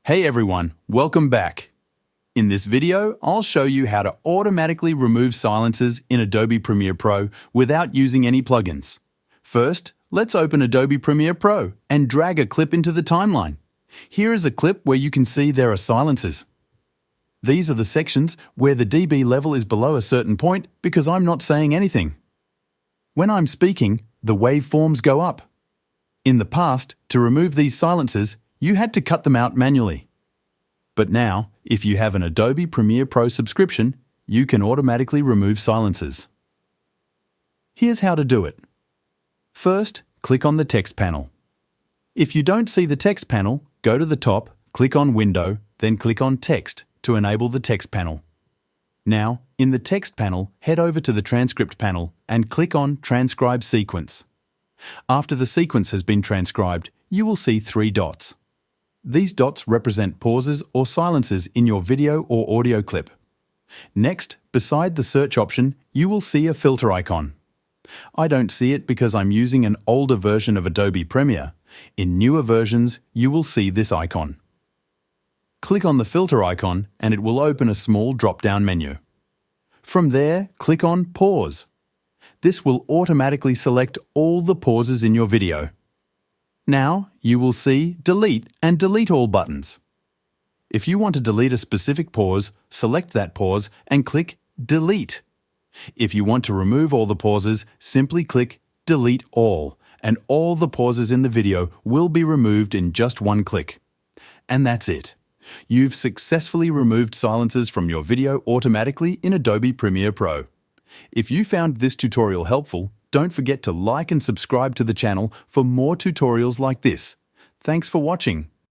Hey everyone, welcome back. In this video, I'll show you how to automatically remove silencers in Adobe Premiere Pro without using any plugins. First, let's open Adobe Premiere Pro and drag a clip into the timeline. Here is a clip where you can see there are silencers. These are the sections where the dB level is below a certain point because I'm not saying anything. When I'm speaking, the waveforms go up. In the past, to remove these silencers, you had to cut them out manually. But now, if you have an Adobe Premiere Pro subscription, you can automatically remove silencers. Here's how to do it. First, click on the text panel. If you don't see the text panel, go to the top, click on Window, then click on Text to enable the text panel. Now, in the text panel, head over to the transcript panel and click on Transcribe Sequence. After the sequence has been transcribed, you will see 3 dots. These dots represent pauses or silences in your video or audio clip. Next, beside the search option, you will see a filter icon. I don't see it because I'm using an older version of Adobe Premiere. In newer versions, you will see this icon. Click on the filter icon and it will open a small drop-down menu. From there, click on Pause. This will automatically select all the pauses in your video. Now, you will see Delete and Delete All buttons. If you want to delete a specific pause, select that pause and click Delete. If you want to remove all the pauses, simply click Delete All, and all the pauses in the video will be removed in just one click. And that's it. You've successfully removed silencers from your video automatically in Adobe Premiere Pro. If you found this tutorial helpful, don't forget to like and subscribe to the channel for more tutorials like this. Thanks for watching.